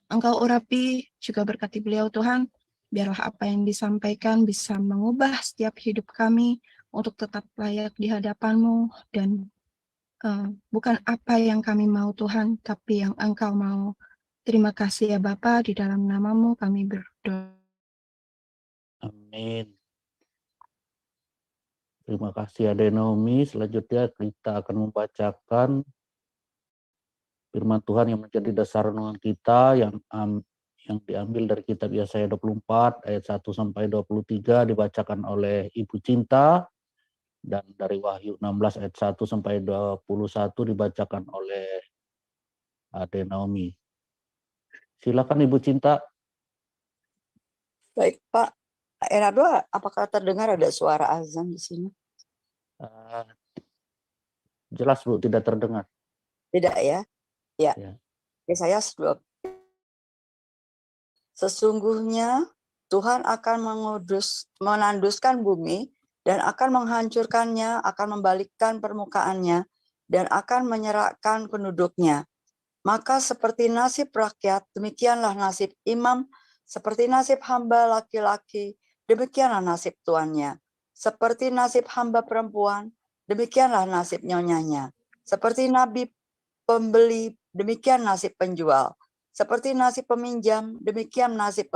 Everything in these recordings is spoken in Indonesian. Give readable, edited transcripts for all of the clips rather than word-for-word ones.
Engkau urapi, juga berkati beliau Tuhan, biarlah apa yang disampaikan bisa mengubah setiap hidup kami untuk tetap layak di hadapan-Mu, dan bukan apa yang kami mau Tuhan, tapi yang Engkau mau. Terima kasih ya Bapa, di dalam nama-Mu kami berdoa. Amin. Terima kasih Ade Naomi. Selanjutnya kita akan membacakan firman Tuhan yang menjadi dasar renungan kita yang diambil dari kitab Yesaya 24 ayat 1 sampai 23 dibacakan oleh Ibu Cinta, dan dari Wahyu 16 ayat 1 sampai 21 dibacakan oleh Ade Naomi. Silakan Ibu Cinta. Baik Pak Erado, apakah terdengar ada suara azan di sini? Jelas Bu, tidak terdengar. Tidak ya? Ya. Yesaya 12. Sesungguhnya Tuhan akan menanduskan bumi dan akan menghancurkannya, akan membalikkan permukaannya, dan akan menyerahkan penduduknya. Maka seperti nasib rakyat, demikianlah nasib imam, seperti nasib hamba laki-laki, demikianlah nasib tuannya. Seperti nasib hamba perempuan, demikianlah nasib nyonyanya. Seperti nabi pembeli, demikian nasib penjual. Seperti nasib peminjam, demikian nasib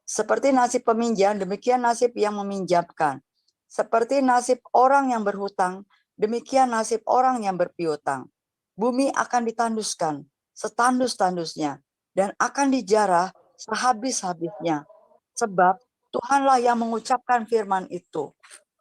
seperti nasib peminjam, demikian nasib yang meminjamkan. Seperti nasib orang yang berhutang, demikian nasib orang yang berpiutang. Bumi akan ditanduskan setandus-tandusnya dan akan dijarah sehabis-habisnya. Sebab Tuhanlah yang mengucapkan firman itu.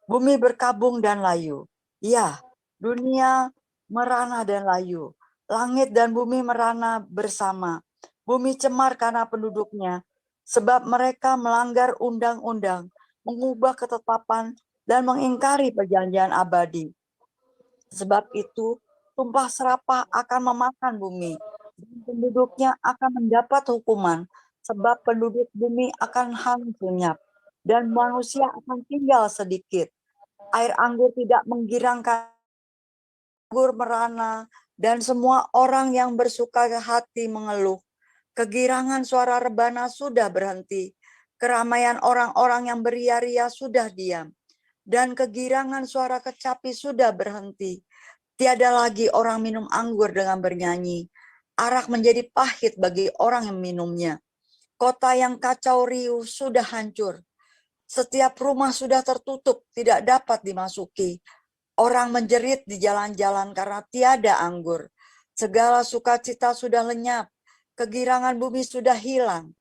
Bumi berkabung dan layu. Ya, dunia merana dan layu. Langit dan bumi merana bersama. Bumi cemar karena penduduknya. Sebab mereka melanggar undang-undang, mengubah ketetapan, dan mengingkari perjanjian abadi. Sebab itu, tumpah serapah akan memakan bumi. Dan penduduknya akan mendapat hukuman. Sebab penduduk bumi akan lenyap. Dan manusia akan tinggal sedikit. Air anggur tidak menggirangkan, anggur merana, dan semua orang yang bersuka hati mengeluh. Kegirangan suara rebana sudah berhenti. Keramaian orang-orang yang beria-ria sudah diam. Dan kegirangan suara kecapi sudah berhenti. Tiada lagi orang minum anggur dengan bernyanyi. Arak menjadi pahit bagi orang yang minumnya. Kota yang kacau riuh sudah hancur. Setiap rumah sudah tertutup, tidak dapat dimasuki. Orang menjerit di jalan-jalan karena tiada anggur. Segala sukacita sudah lenyap. Kegirangan bumi sudah hilang.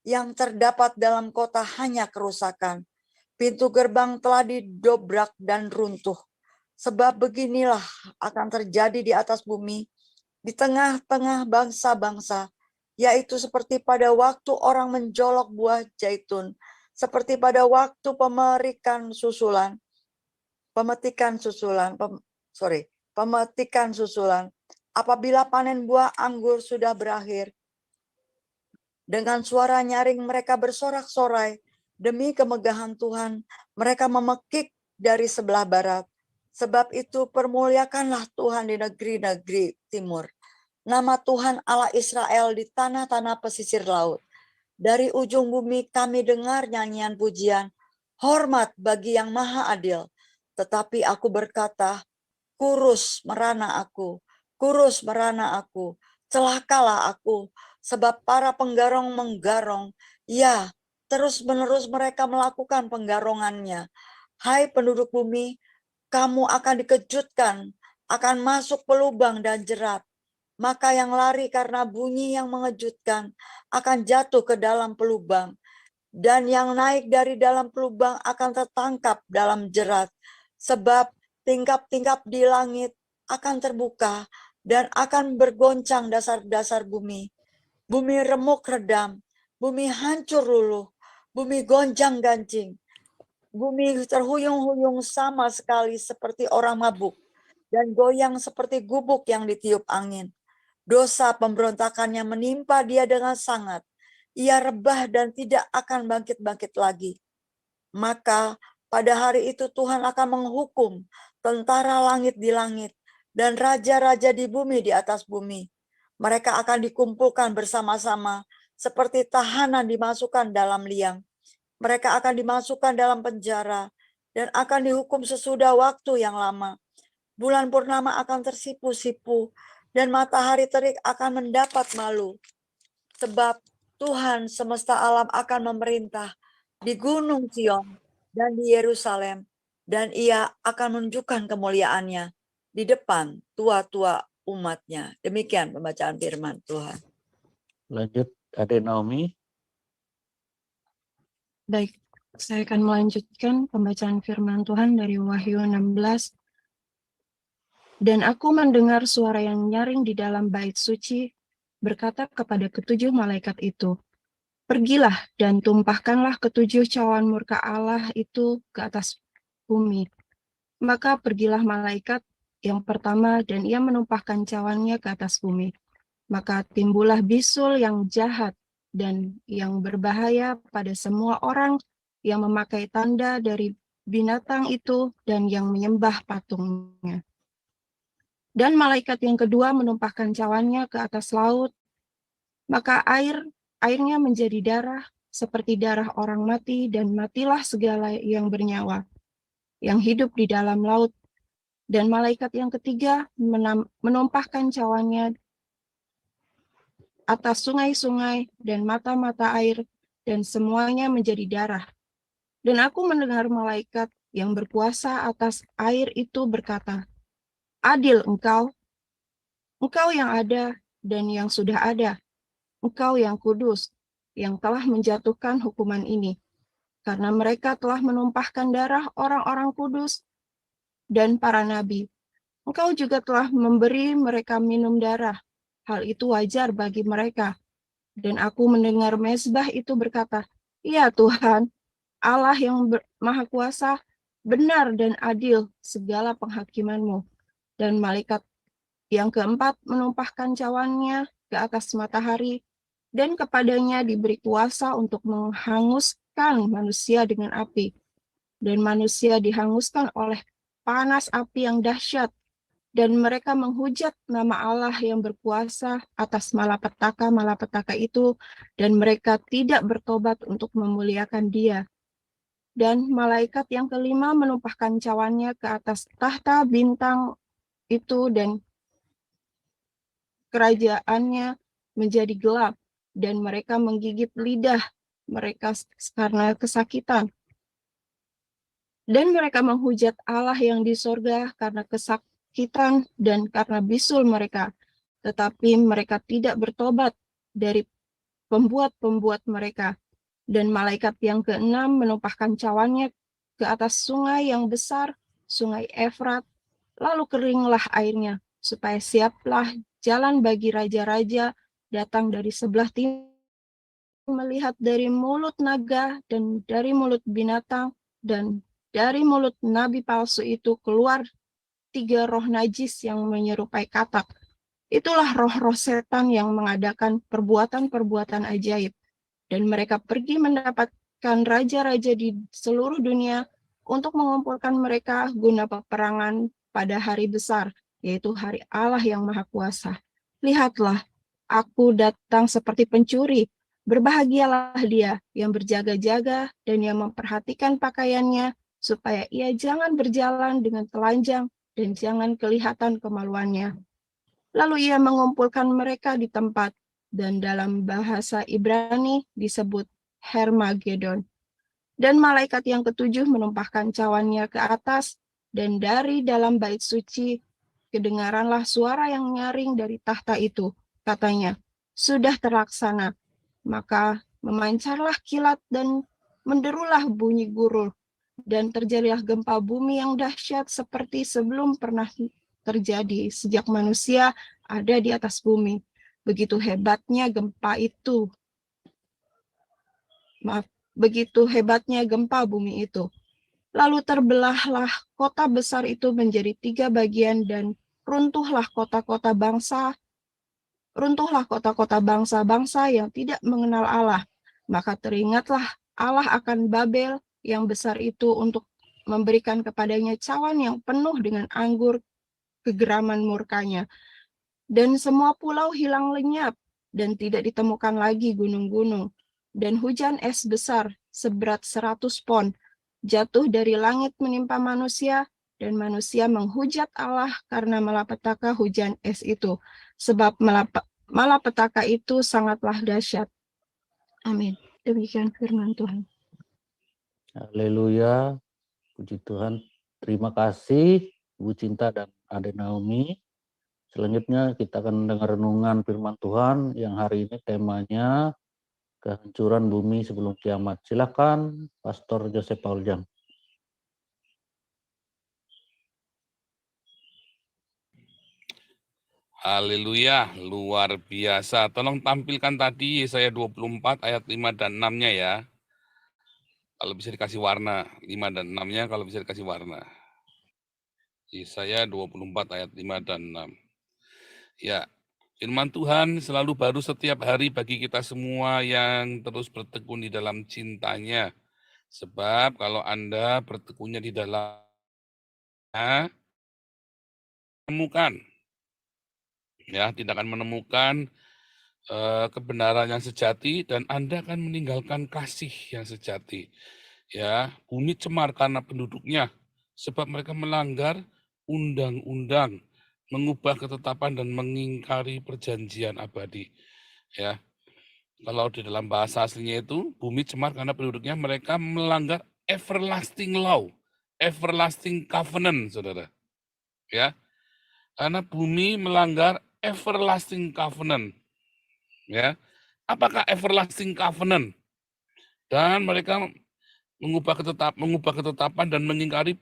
Yang terdapat dalam kota hanya kerusakan. Pintu gerbang telah didobrak dan runtuh. Sebab beginilah akan terjadi di atas bumi, di tengah-tengah bangsa-bangsa, yaitu seperti pada waktu orang menjolok buah zaitun, seperti pada waktu pemetikan susulan, apabila panen buah anggur sudah berakhir. Dengan suara nyaring mereka bersorak-sorai, demi kemegahan Tuhan, mereka memekik dari sebelah barat. Sebab itu permuliakanlah Tuhan di negeri-negeri timur. Nama Tuhan Allah Israel di tanah-tanah pesisir laut. Dari ujung bumi kami dengar nyanyian pujian, hormat bagi yang maha adil. Tetapi aku berkata, kurus merana aku, celakalah aku, sebab para penggarong menggarong, ya terus-menerus mereka melakukan penggarongannya. Hai penduduk bumi, kamu akan dikejutkan, akan masuk pelubang dan jerat. Maka yang lari karena bunyi yang mengejutkan akan jatuh ke dalam pelubang. Dan yang naik dari dalam pelubang akan tertangkap dalam jerat. Sebab tingkap-tingkap di langit akan terbuka dan akan bergoncang dasar-dasar bumi. Bumi remuk redam, bumi hancur luluh, bumi gonjang-ganjing. Bumi terhuyung-huyung sama sekali seperti orang mabuk, dan goyang seperti gubuk yang ditiup angin. Dosa pemberontakannya menimpa dia dengan sangat. Ia rebah dan tidak akan bangkit-bangkit lagi. Maka pada hari itu Tuhan akan menghukum tentara langit di langit dan raja-raja di bumi di atas bumi. Mereka akan dikumpulkan bersama-sama seperti tahanan dimasukkan dalam liang. Mereka akan dimasukkan dalam penjara dan akan dihukum sesudah waktu yang lama. Bulan purnama akan tersipu-sipu dan matahari terik akan mendapat malu. Sebab Tuhan semesta alam akan memerintah di Gunung Sion dan di Yerusalem, dan ia akan menunjukkan kemuliaannya di depan tua-tua umatnya. Demikian pembacaan firman Tuhan. Lanjut, Ade Naomi. Baik, saya akan melanjutkan pembacaan firman Tuhan dari Wahyu 16. Dan aku mendengar suara yang nyaring di dalam bait suci, berkata kepada ketujuh malaikat itu, pergilah dan tumpahkanlah ketujuh cawan murka Allah itu ke atas bumi. Maka pergilah malaikat yang pertama dan ia menumpahkan cawannya ke atas bumi. Maka timbullah bisul yang jahat dan yang berbahaya pada semua orang yang memakai tanda dari binatang itu dan yang menyembah patungnya. Dan malaikat yang kedua menumpahkan cawannya ke atas laut, maka airnya menjadi darah seperti darah orang mati, dan matilah segala yang bernyawa, yang hidup di dalam laut. Dan malaikat yang ketiga menumpahkan cawannya atas sungai-sungai dan mata-mata air, dan semuanya menjadi darah. Dan aku mendengar malaikat yang berkuasa atas air itu berkata, adil engkau yang ada dan yang sudah ada, engkau yang kudus, yang telah menjatuhkan hukuman ini, karena mereka telah menumpahkan darah orang-orang kudus dan para nabi. Engkau juga telah memberi mereka minum darah. Hal itu wajar bagi mereka. Dan aku mendengar mezbah itu berkata, ya Tuhan, Allah yang maha kuasa, benar dan adil segala penghakiman-Mu. Dan malaikat yang keempat menumpahkan cawannya ke atas matahari, dan kepadanya diberi kuasa untuk menghanguskan manusia dengan api. Dan manusia dihanguskan oleh panas api yang dahsyat, dan mereka menghujat nama Allah yang berkuasa atas malapetaka itu, dan mereka tidak bertobat untuk memuliakan Dia. Dan malaikat yang kelima menumpahkan cawannya ke atas tahta bintang itu, dan kerajaannya menjadi gelap, dan mereka menggigit lidah mereka karena kesakitan. Dan mereka menghujat Allah yang di sorga karena kesakitan dan karena bisul mereka. Tetapi mereka tidak bertobat dari pembuat-pembuat mereka. Dan malaikat yang keenam menumpahkan cawannya ke atas sungai yang besar, sungai Efrat. Lalu keringlah airnya, supaya siaplah jalan bagi raja-raja datang dari sebelah timur, melihat dari mulut naga dan dari mulut binatang dan dari mulut nabi palsu itu keluar 3 roh najis yang menyerupai katak. Itulah roh-roh setan yang mengadakan perbuatan-perbuatan ajaib. Dan mereka pergi mendapatkan raja-raja di seluruh dunia untuk mengumpulkan mereka guna peperangan pada hari besar, yaitu hari Allah yang Maha Kuasa. Lihatlah, aku datang seperti pencuri. Berbahagialah dia yang berjaga-jaga dan yang memperhatikan pakaiannya, supaya ia jangan berjalan dengan telanjang dan jangan kelihatan kemaluannya. Lalu ia mengumpulkan mereka di tempat, dan dalam bahasa Ibrani disebut Hermagedon. Dan malaikat yang ketujuh menumpahkan cawannya ke atas, dan dari dalam bait suci kedengaranlah suara yang nyaring dari tahta itu. Katanya, sudah terlaksana. Maka memancarlah kilat dan menderulah bunyi gurul, dan terjadilah gempa bumi yang dahsyat seperti sebelum pernah terjadi sejak manusia ada di atas bumi. Begitu hebatnya gempa itu. Begitu hebatnya gempa bumi itu. Lalu terbelahlah kota besar itu menjadi 3 bagian, dan runtuhlah kota-kota bangsa-bangsa yang tidak mengenal Allah. Maka teringatlah Allah akan Babel yang besar itu untuk memberikan kepadanya cawan yang penuh dengan anggur kegeraman murkanya. Dan semua pulau hilang lenyap, dan tidak ditemukan lagi gunung-gunung. Dan hujan es besar seberat 100 pon jatuh dari langit menimpa manusia, dan manusia menghujat Allah karena malapetaka hujan es itu, sebab malapetaka itu sangatlah dahsyat. Amin. Demikian firman Tuhan. Haleluya. Puji Tuhan. Terima kasih Ibu Cinta dan Ade Naomi. Selanjutnya kita akan mendengar renungan firman Tuhan yang hari ini temanya kehancuran bumi sebelum kiamat. Silakan Pastor Joseph Pauljang. Haleluya, luar biasa. Tolong tampilkan tadi Yesaya 24 ayat 5 dan 6-nya ya. Kalau bisa dikasih warna, 5 dan 6-nya kalau bisa dikasih warna. Yesaya 24 ayat 5 dan 6. Ya, firman Tuhan selalu baru setiap hari bagi kita semua yang terus bertekun di dalam cintanya. Sebab kalau Anda bertekunnya di dalam menemukan, ya, tidak akan menemukan kebenaran yang sejati dan Anda akan meninggalkan kasih yang sejati. Ya, bumi cemar karena penduduknya sebab mereka melanggar undang-undang, mengubah ketetapan dan mengingkari perjanjian abadi. Ya. Kalau di dalam bahasa aslinya itu bumi cemar karena penduduknya mereka melanggar everlasting law, everlasting covenant, Saudara. Ya. Karena bumi melanggar everlasting covenant. Ya. Apakah everlasting covenant? Dan mereka mengubah ketetapan dan mengingkari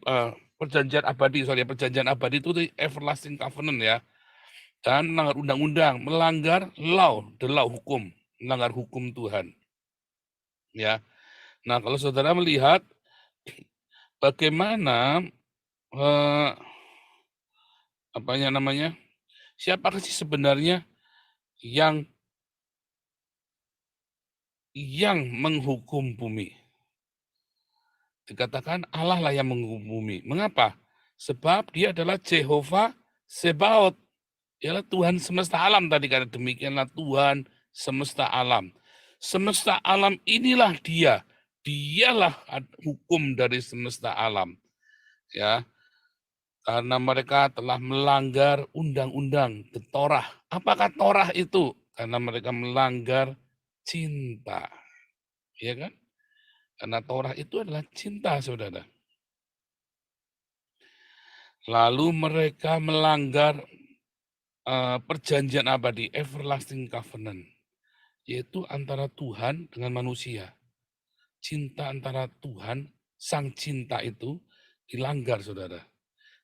perjanjian abadi. Perjanjian abadi itu the everlasting covenant ya. Dan melanggar undang-undang, melanggar law, the law hukum, melanggar hukum Tuhan. Ya. Nah, kalau Saudara melihat bagaimana siapakah sih sebenarnya yang menghukum bumi? Dikatakan Allah lah yang menghukum bumi. Mengapa? Sebab dia adalah Jehovah Sebaot. Dialah Tuhan semesta alam tadi, karena demikianlah Tuhan semesta alam. Semesta alam inilah dia. Dialah hukum dari semesta alam. Ya. Karena mereka telah melanggar undang-undang, Torah. Apakah Torah itu? Karena mereka melanggar cinta. Ya kan? Karena Torah itu adalah cinta, Saudara. Lalu mereka melanggar perjanjian abadi, everlasting covenant, yaitu antara Tuhan dengan manusia. Cinta antara Tuhan, sang cinta itu dilanggar, Saudara.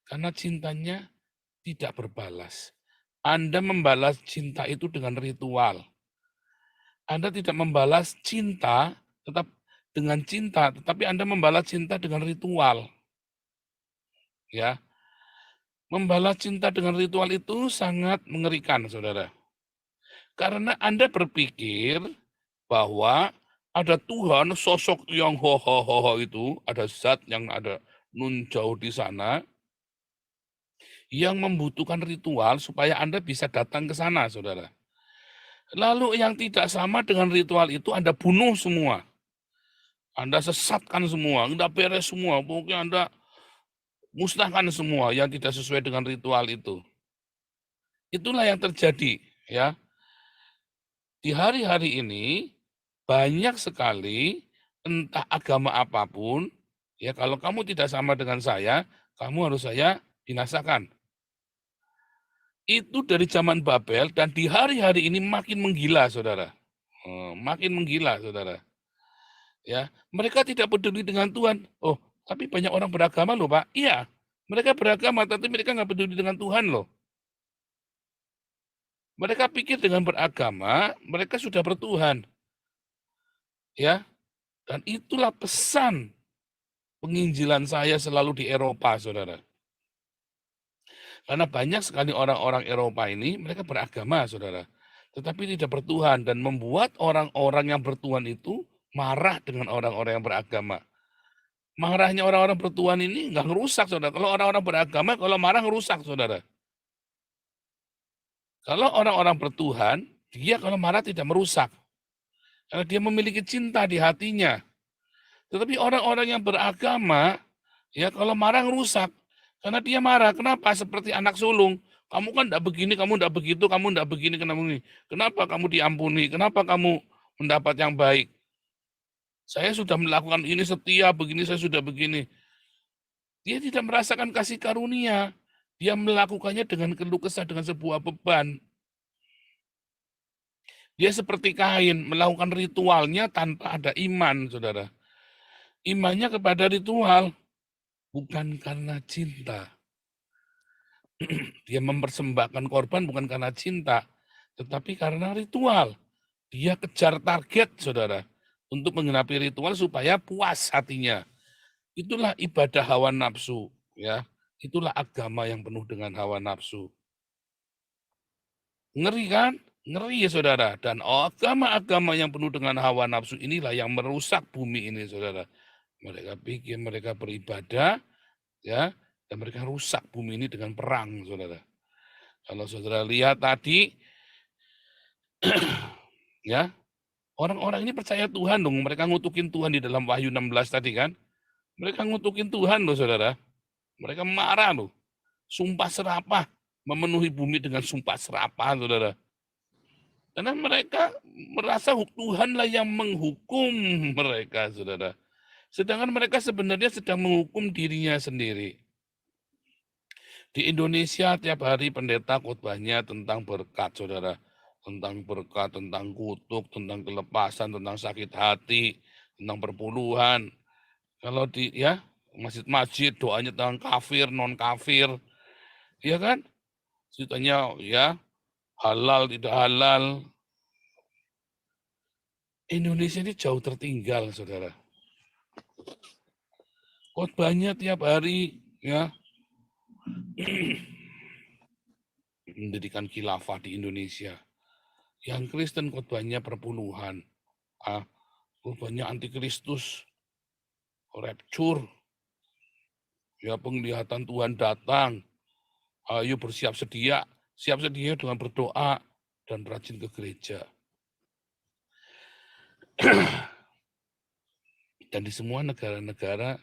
Karena cintanya tidak berbalas. Anda membalas cinta itu dengan ritual. Anda tidak membalas cinta tetap dengan cinta, tetapi Anda membalas cinta dengan ritual. Ya. Membalas cinta dengan ritual itu sangat mengerikan, Saudara. Karena Anda berpikir bahwa ada Tuhan, sosok yang ho itu, ada zat yang ada nun jauh di sana, yang membutuhkan ritual supaya Anda bisa datang ke sana, Saudara. Lalu yang tidak sama dengan ritual itu Anda bunuh semua. Anda sesatkan semua, Anda beres semua, pokoknya Anda musnahkan semua yang tidak sesuai dengan ritual itu. Itulah yang terjadi, ya. Di hari-hari ini banyak sekali entah agama apapun, ya, kalau kamu tidak sama dengan saya, kamu harus saya binasakan. Itu dari zaman Babel dan di hari-hari ini makin menggila, Saudara. Makin menggila, Saudara. Ya, mereka tidak peduli dengan Tuhan. Oh, tapi banyak orang beragama loh, Pak. Iya, mereka beragama, tapi mereka nggak peduli dengan Tuhan loh. Mereka pikir dengan beragama, mereka sudah bertuhan. Ya, dan itulah pesan penginjilan saya selalu di Eropa, Saudara. Karena banyak sekali orang-orang Eropa ini, mereka beragama, Saudara. Tetapi tidak bertuhan dan membuat orang-orang yang bertuhan itu marah dengan orang-orang yang beragama. Marahnya orang-orang bertuhan ini nggak ngerusak, Saudara. Kalau orang-orang beragama, kalau marah ngerusak, Saudara. Kalau orang-orang bertuhan, dia kalau marah tidak merusak. Karena dia memiliki cinta di hatinya. Tetapi orang-orang yang beragama, ya kalau marah merusak. Karena dia marah. Kenapa? Seperti anak sulung. Kamu kan tidak begini, kamu tidak begitu, kamu tidak begini, kenapa ini? Kenapa kamu diampuni? Kenapa kamu mendapat yang baik? Saya sudah melakukan ini setia, begini saya sudah begini. Dia tidak merasakan kasih karunia. Dia melakukannya dengan keluh kesah, dengan sebuah beban. Dia seperti Kain, melakukan ritualnya tanpa ada iman, saudara. Imannya kepada ritual, bukan karena cinta. Dia mempersembahkan korban bukan karena cinta, tetapi karena ritual. Dia kejar target, saudara, untuk menggenapi ritual supaya puas hatinya. Itulah ibadah hawa nafsu, ya. Itulah agama yang penuh dengan hawa nafsu. Ngeri kan? Ngeri ya saudara. Dan agama-agama yang penuh dengan hawa nafsu inilah yang merusak bumi ini, saudara. Mereka pikir mereka beribadah, ya, dan mereka rusak bumi ini dengan perang, saudara. Kalau saudara lihat tadi, ya, orang-orang ini percaya Tuhan dong. Mereka ngutukin Tuhan di dalam Wahyu 16 tadi kan. Mereka ngutukin Tuhan loh, saudara. Mereka marah loh. Sumpah serapah, memenuhi bumi dengan sumpah serapah, saudara. Karena mereka merasa Tuhanlah yang menghukum mereka, saudara. Sedangkan mereka sebenarnya sedang menghukum dirinya sendiri. Di Indonesia tiap hari pendeta khotbahnya tentang berkat, saudara. Tentang berkat, tentang kutuk, tentang kelepasan, tentang sakit hati, tentang perpuluhan. Kalau di ya masjid-masjid doanya tentang kafir, non kafir, ya kan? Ceritanya ya halal tidak halal. Indonesia ini jauh tertinggal, saudara. Khotbahnya tiap hari ya mendirikan khilafah di Indonesia. Yang Kristen khotbahnya perpuluhan, khotbahnya antikristus, rapture, ya penglihatan Tuhan datang. Ayo bersiap sedia, siap sedia dengan berdoa dan rajin ke gereja. Dan di semua negara-negara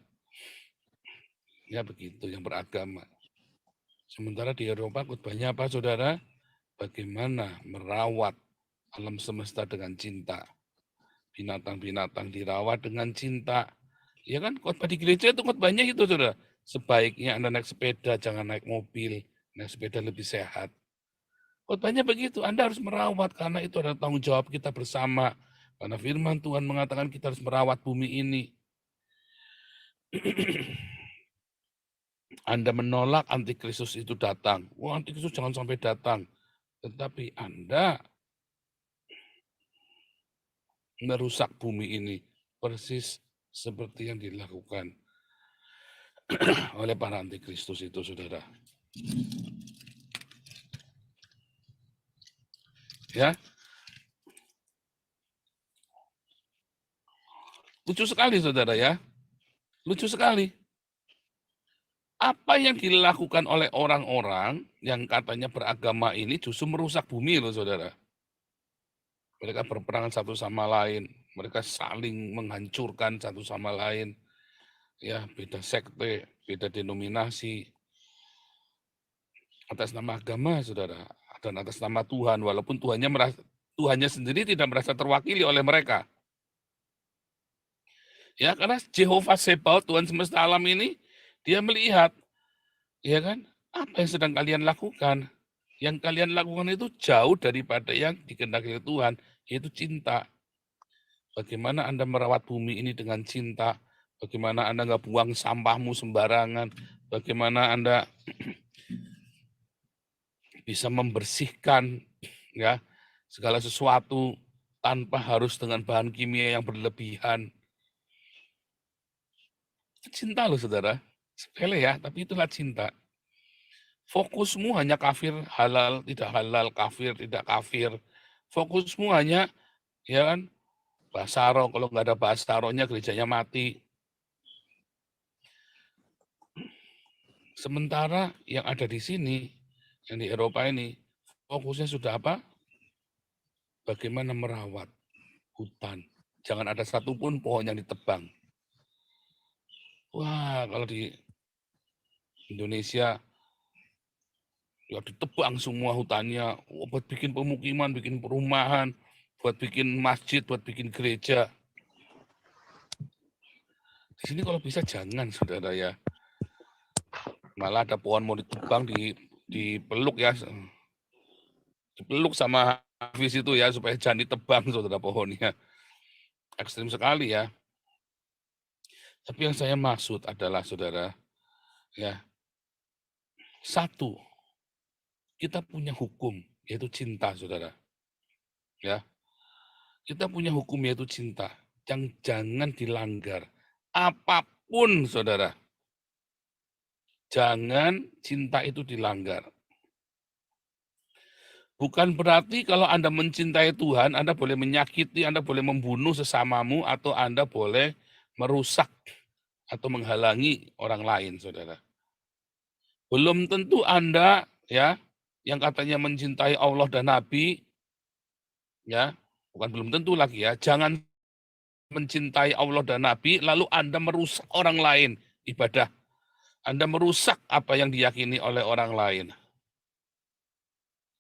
ya begitu yang beragama. Sementara di Eropa khotbahnya apa, saudara? Bagaimana merawat alam semesta dengan cinta. Binatang-binatang dirawat dengan cinta. Ya kan, khotbah di gereja itu khotbahnya itu, saudara. Sebaiknya Anda naik sepeda, jangan naik mobil. Naik sepeda lebih sehat. Khotbahnya begitu, Anda harus merawat karena itu adalah tanggung jawab kita bersama. Karena firman Tuhan mengatakan kita harus merawat bumi ini. Anda menolak antikristus itu datang. Wah, antikristus jangan sampai datang. Tetapi Anda merusak bumi ini persis seperti yang dilakukan oleh para antikristus itu, saudara. Ya, lucu sekali, saudara ya. Lucu sekali. Apa yang dilakukan oleh orang-orang yang katanya beragama ini justru merusak bumi loh, saudara. Mereka berperang satu sama lain. Mereka saling menghancurkan satu sama lain. Ya, beda sekte, beda denominasi. Atas nama agama, saudara. Dan atas nama Tuhan. Walaupun Tuhannya sendiri tidak merasa terwakili oleh mereka. Ya, karena Jehovah Sebaot, Tuhan semesta alam ini, dia melihat, ya kan, apa yang sedang kalian lakukan. Yang kalian lakukan itu jauh daripada yang dikehendaki Tuhan, yaitu cinta. Bagaimana Anda merawat bumi ini dengan cinta, bagaimana Anda nggak buang sampahmu sembarangan, bagaimana Anda bisa membersihkan ya segala sesuatu tanpa harus dengan bahan kimia yang berlebihan. Cinta loh, saudara. Sepele ya, tapi itulah cinta. Fokusmu hanya kafir, halal, tidak halal, kafir, tidak kafir. Fokusmu hanya, ya kan, basaro, kalau nggak ada basaronya gerejanya mati. Sementara yang ada di sini, yang di Eropa ini, fokusnya sudah apa? Bagaimana merawat hutan. Jangan ada satupun pohon yang ditebang. Wah, kalau di Indonesia ya ditebang semua hutannya, buat bikin pemukiman, bikin perumahan, buat bikin masjid, buat bikin gereja. Di sini kalau bisa jangan, saudara ya. Malah ada pohon mau ditebang, dipeluk ya, dipeluk sama Hafiz itu ya, supaya jangan ditebang, saudara, pohonnya. Ekstrim sekali ya. Tapi yang saya maksud adalah, saudara, ya, satu, kita punya hukum, yaitu cinta, saudara. Ya, kita punya hukum yaitu cinta, yang jangan dilanggar. Apapun, saudara. Jangan cinta itu dilanggar. Bukan berarti kalau Anda mencintai Tuhan, Anda boleh menyakiti, Anda boleh membunuh sesamamu, atau Anda boleh merusak atau menghalangi orang lain, saudara. Belum tentu Anda, ya, yang katanya mencintai Allah dan Nabi, ya, bukan belum tentu lagi ya, jangan mencintai Allah dan Nabi, lalu Anda merusak orang lain ibadah. Anda merusak apa yang diyakini oleh orang lain.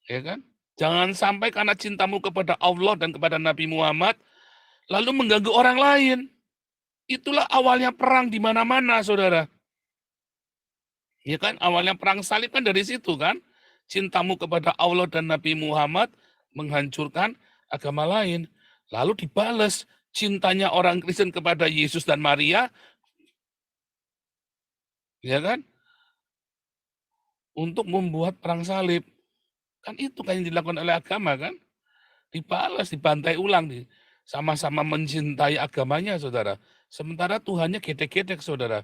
Ya kan? Jangan sampai karena cintamu kepada Allah dan kepada Nabi Muhammad, lalu mengganggu orang lain. Itulah awalnya perang di mana-mana, saudara. Ya kan? Awalnya perang salib kan dari situ kan? Cintamu kepada Allah dan Nabi Muhammad menghancurkan agama lain. Lalu dibalas cintanya orang Kristen kepada Yesus dan Maria, ya kan? Untuk membuat perang salib. Kan itu kan yang dilakukan oleh agama kan? Dibalas, dibantai ulang. Sama-sama mencintai agamanya, saudara. Sementara Tuhannya gedek-gedek, saudara.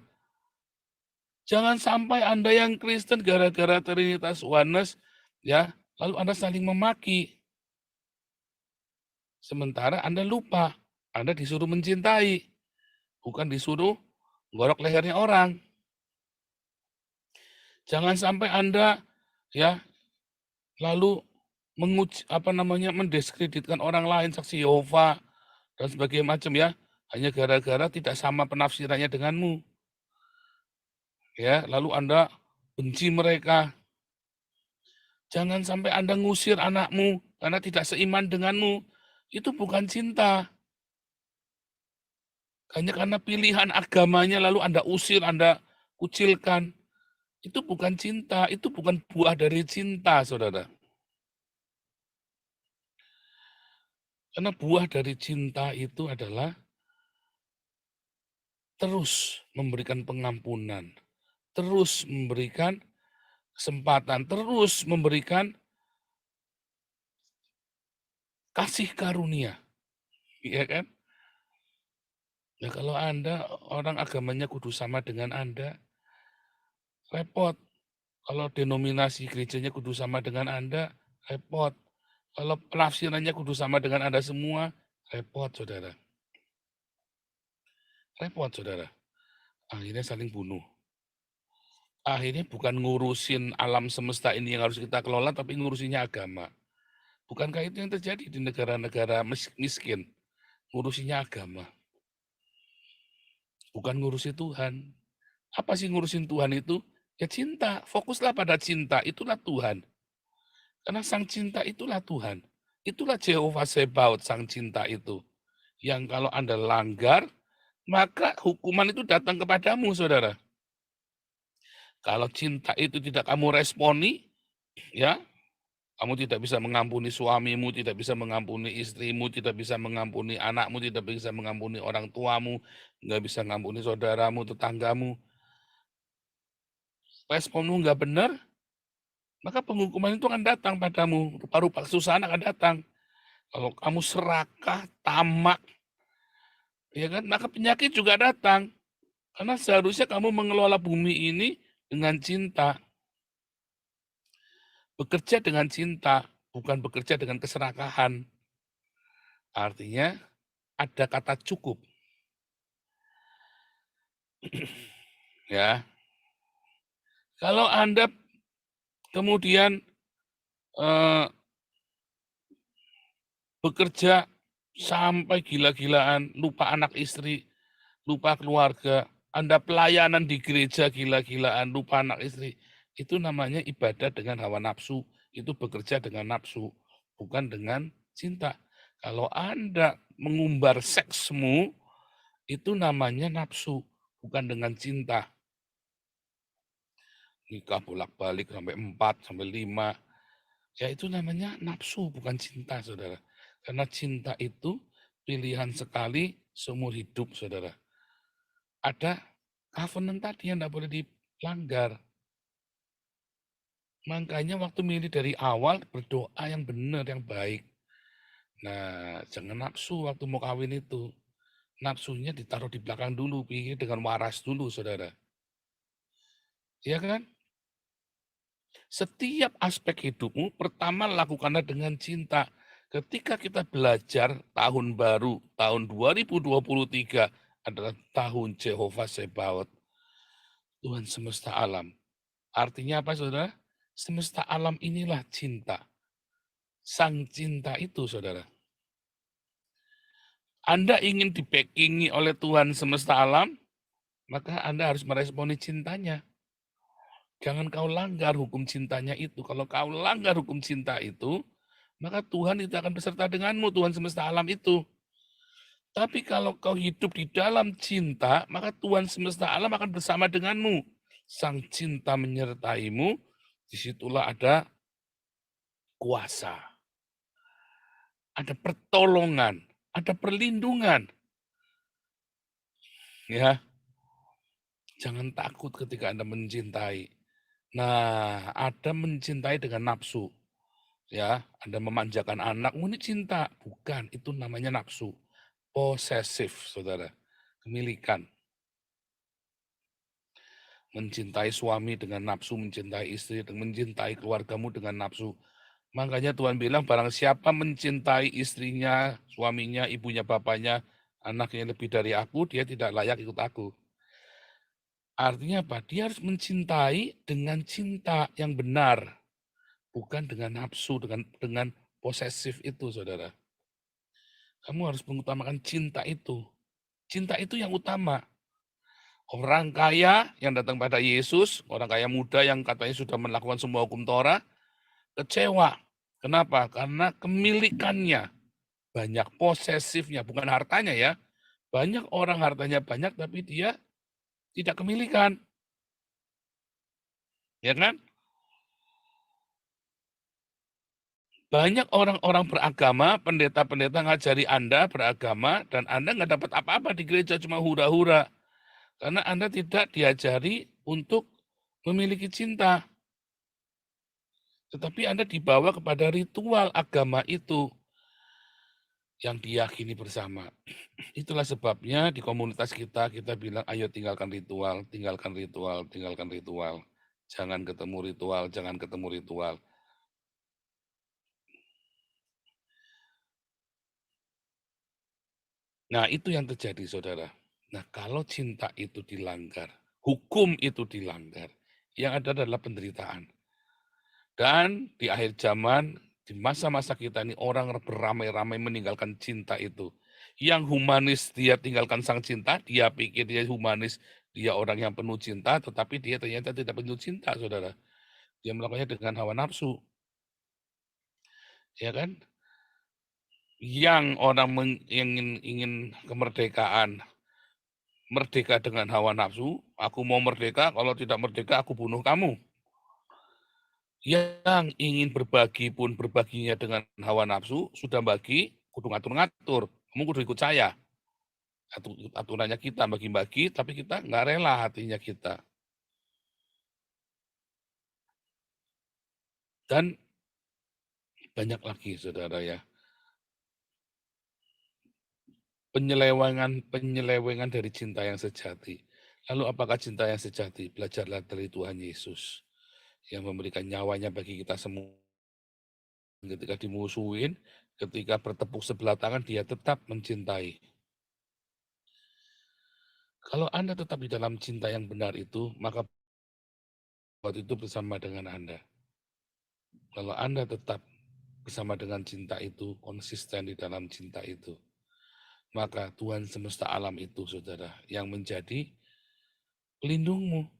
Jangan sampai Anda yang Kristen gara-gara Trinitas Oneness, ya, lalu Anda saling memaki. Sementara Anda lupa, Anda disuruh mencintai, bukan disuruh gorok lehernya orang. Jangan sampai Anda, ya, lalu mendiskreditkan orang lain, saksi Yehova dan sebagainya macam ya, hanya gara-gara tidak sama penafsirannya denganmu. Ya, lalu Anda benci mereka. Jangan sampai Anda ngusir anakmu karena tidak seiman denganmu. Itu bukan cinta. Hanya karena pilihan agamanya lalu Anda usir, Anda kucilkan. Itu bukan cinta, itu bukan buah dari cinta, saudara. Karena buah dari cinta itu adalah terus memberikan pengampunan, terus memberikan kesempatan, terus memberikan kasih karunia. Iya kan? Ya kalau Anda, orang agamanya kudu sama dengan Anda, repot. Kalau denominasi gerejanya kudu sama dengan Anda, repot. Kalau penafsirannya kudu sama dengan Anda semua, repot, saudara. Repot, saudara. Akhirnya saling bunuh. Akhirnya bukan ngurusin alam semesta ini yang harus kita kelola, tapi ngurusinnya agama. Bukankah itu yang terjadi di negara-negara miskin? Ngurusinnya agama. Bukan ngurusin Tuhan. Apa sih ngurusin Tuhan itu? Ya cinta. Fokuslah pada cinta. Itulah Tuhan. Karena sang cinta itulah Tuhan. Itulah Jehovah Sebaot, sang cinta itu. Yang kalau Anda langgar, maka hukuman itu datang kepadamu, saudara. Kalau cinta itu tidak kamu responi, ya, kamu tidak bisa mengampuni suamimu, tidak bisa mengampuni istrimu, tidak bisa mengampuni anakmu, tidak bisa mengampuni orang tuamu, nggak bisa mengampuni saudaramu, tetanggamu. Responmu nggak benar, maka penghukuman itu akan datang padamu. Rupa-rupa kesusahan akan datang. Kalau kamu serakah, tamak, ya kan, maka penyakit juga datang. Karena seharusnya kamu mengelola bumi ini dengan cinta. Bekerja dengan cinta, bukan bekerja dengan keserakahan. Artinya ada kata cukup. Ya. Kalau Anda kemudian eh, bekerja sampai gila-gilaan, lupa anak istri, lupa keluarga, Anda pelayanan di gereja gila-gilaan, lupa anak istri, itu namanya ibadah dengan hawa nafsu, itu bekerja dengan nafsu, bukan dengan cinta. Kalau Anda mengumbar seksmu, itu namanya nafsu, bukan dengan cinta. Nikah bolak-balik sampai 4, sampai 5, ya itu namanya nafsu, bukan cinta, saudara. Karena cinta itu pilihan sekali seumur hidup, saudara. Ada covenant tadi yang tidak boleh dilanggar. Makanya waktu milih dari awal, berdoa yang benar, yang baik. Nah, jangan nafsu waktu mau kawin itu. Nafsunya ditaruh di belakang dulu, pikir dengan waras dulu, saudara. Iya kan? Setiap aspek hidupmu, pertama lakukanlah dengan cinta. Ketika kita belajar tahun baru, tahun 2023 adalah tahun Jehovah Sebaot, Tuhan semesta alam. Artinya apa, saudara? Semesta alam inilah cinta. Sang cinta itu, saudara. Anda ingin dibackingi oleh Tuhan semesta alam, maka Anda harus meresponi cintanya. Jangan kau langgar hukum cintanya itu. Kalau kau langgar hukum cinta itu, maka Tuhan itu akan beserta denganmu, Tuhan semesta alam itu. Tapi kalau kau hidup di dalam cinta, maka Tuhan semesta alam akan bersama denganmu. Sang cinta menyertaimu, disitulah ada kuasa, ada pertolongan, ada perlindungan. Ya, jangan takut ketika Anda mencintai. Nah, ada mencintai dengan nafsu. Ya, Anda memanjakan anak, ini cinta. Bukan, itu namanya nafsu. Posesif, saudara. Kemilikan. Mencintai suami dengan nafsu, mencintai istri, mencintai keluargamu dengan nafsu. Makanya Tuhan bilang, barang siapa mencintai istrinya, suaminya, ibunya, bapaknya, anaknya lebih dari aku, dia tidak layak ikut aku. Artinya apa? Dia harus mencintai dengan cinta yang benar. Bukan dengan nafsu, dengan posesif itu, saudara. Kamu harus mengutamakan cinta itu. Cinta itu yang utama. Orang kaya yang datang pada Yesus, orang kaya muda yang katanya sudah melakukan semua hukum Torah, kecewa. Kenapa? Karena kemilikannya banyak, posesifnya, bukan hartanya ya. Banyak orang hartanya banyak, tapi dia tidak kemilikan. Ya kan? Banyak orang-orang beragama, pendeta-pendeta ngajari Anda beragama, dan Anda nggak dapat apa-apa di gereja, cuma hura-hura. Karena Anda tidak diajari untuk memiliki cinta. Tetapi Anda dibawa kepada ritual agama itu yang diyakini bersama. Itulah sebabnya di komunitas kita bilang, ayo tinggalkan ritual, tinggalkan ritual, tinggalkan ritual. Jangan ketemu ritual, jangan ketemu ritual. Nah, itu yang terjadi, saudara. Nah, kalau cinta itu dilanggar, hukum itu dilanggar, yang ada adalah penderitaan. Dan di akhir zaman, di masa-masa kita ini, orang beramai-ramai meninggalkan cinta itu. Yang humanis, dia tinggalkan sang cinta, dia pikir dia humanis, dia orang yang penuh cinta, tetapi dia ternyata tidak penuh cinta, saudara. Dia melakukannya dengan hawa nafsu. Ya kan? Yang orang ingin kemerdekaan, merdeka dengan hawa nafsu, aku mau merdeka, kalau tidak merdeka aku bunuh kamu. Yang ingin berbagi pun berbaginya dengan hawa nafsu, sudah bagi, kudu ngatur-ngatur. Kamu kudu ikut saya. Aturannya kita bagi-bagi, tapi kita nggak rela hatinya kita. Dan banyak lagi, saudara ya. Penyelewengan dari cinta yang sejati. Lalu apakah cinta yang sejati? Belajarlah dari Tuhan Yesus yang memberikan nyawanya bagi kita semua. Ketika dimusuhin, ketika bertepuk sebelah tangan, dia tetap mencintai. Kalau Anda tetap di dalam cinta yang benar itu, maka waktu itu bersama dengan Anda. Kalau Anda tetap bersama dengan cinta itu, konsisten di dalam cinta itu, maka Tuhan semesta alam itu, saudara, yang menjadi pelindungmu.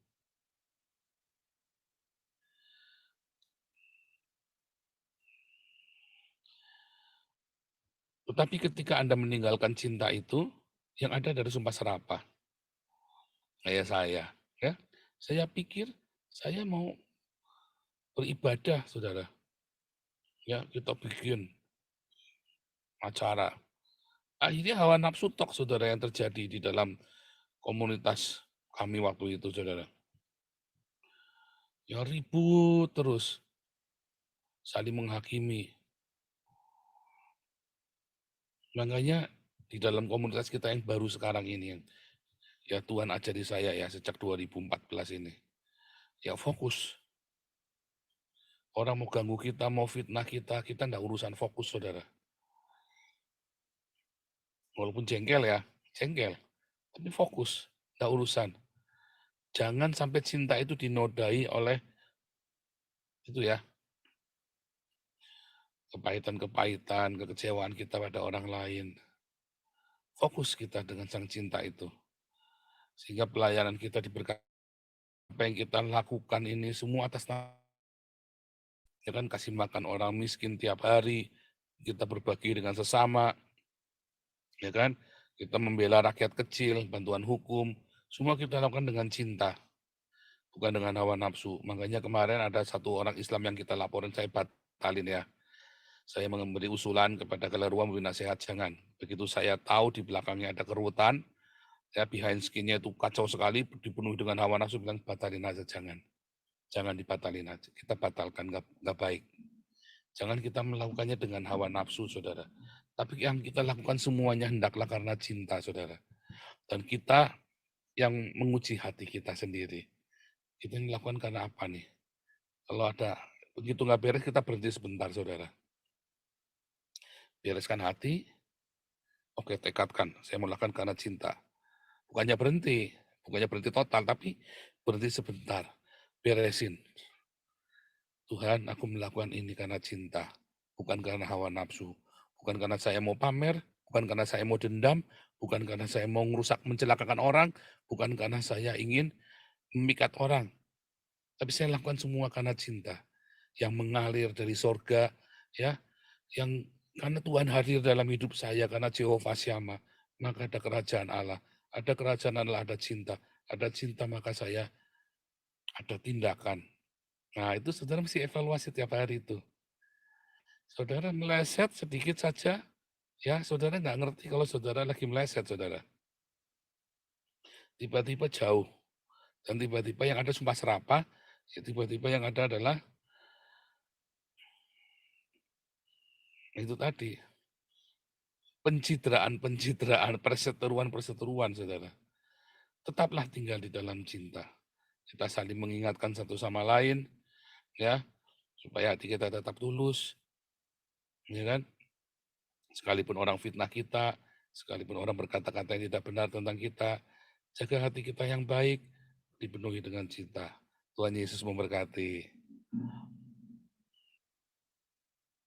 Tetapi ketika Anda meninggalkan cinta itu, yang ada dari sumpah serapah. Kayak saya, ya. Saya pikir saya mau beribadah, saudara. Ya, kita bikin acara. Akhirnya hawa nafsu tok, saudara, yang terjadi di dalam komunitas kami waktu itu, saudara. Ya ribut terus, saling menghakimi. Makanya di dalam komunitas kita yang baru sekarang ini, yang ya Tuhan ajari saya ya sejak 2014 ini, ya fokus. Orang mau ganggu kita, mau fitnah kita enggak urusan, fokus, saudara. Walaupun jengkel ya, jengkel, tapi fokus, enggak urusan. Jangan sampai cinta itu dinodai oleh itu ya, kepahitan-kepahitan, kekecewaan kita pada orang lain. Fokus kita dengan sang cinta itu. Sehingga pelayanan kita diberkati. Apa yang kita lakukan ini semua atas nama, ya kan, kasih makan orang miskin tiap hari, kita berbagi dengan sesama, ya kan, kita membela rakyat kecil, bantuan hukum, semua kita lakukan dengan cinta, bukan dengan hawa nafsu. Makanya kemarin ada satu orang Islam yang kita laporin, saya batalin ya. Saya memberi usulan kepada Keleruan memberi nasihat, jangan. Begitu saya tahu di belakangnya ada keruwetan, ya behind skin-nya itu kacau sekali, dipenuhi dengan hawa nafsu, bilang batalin aja, jangan. Jangan dibatalin aja, kita batalkan, nggak baik. Jangan kita melakukannya dengan hawa nafsu, saudara. Tapi yang kita lakukan semuanya hendaklah karena cinta, saudara. Dan kita yang menguji hati kita sendiri. Kita ini lakukan karena apa nih? Kalau ada begitu nggak beres, kita berhenti sebentar, saudara. Bereskan hati, oke, tekadkan, saya mau lakukan karena cinta. Bukannya berhenti total, tapi berhenti sebentar. Beresin. Tuhan, aku melakukan ini karena cinta, bukan karena hawa nafsu, bukan karena saya mau pamer, bukan karena saya mau dendam, bukan karena saya mau merusak, mencelakakan orang, bukan karena saya ingin memikat orang, tapi saya lakukan semua karena cinta yang mengalir dari sorga, ya, yang karena Tuhan hadir dalam hidup saya, karena Jehovah Syama, maka ada kerajaan Allah, ada kerajaan Allah, ada cinta maka saya ada tindakan. Nah, itu saudara mesti evaluasi tiap hari itu. Saudara meleset sedikit saja, ya saudara nggak ngerti kalau saudara lagi meleset, saudara. Tiba-tiba jauh. Dan tiba-tiba yang ada sumpah serapah, ya tiba-tiba yang ada adalah itu tadi, pencitraan, perseteruan, saudara. Tetaplah tinggal di dalam cinta. Kita saling mengingatkan satu sama lain, ya, supaya hati kita tetap tulus, ya kan? Sekalipun orang fitnah kita, sekalipun orang berkata-kata yang tidak benar tentang kita, jaga hati kita yang baik, dipenuhi dengan cinta. Tuhan Yesus memberkati.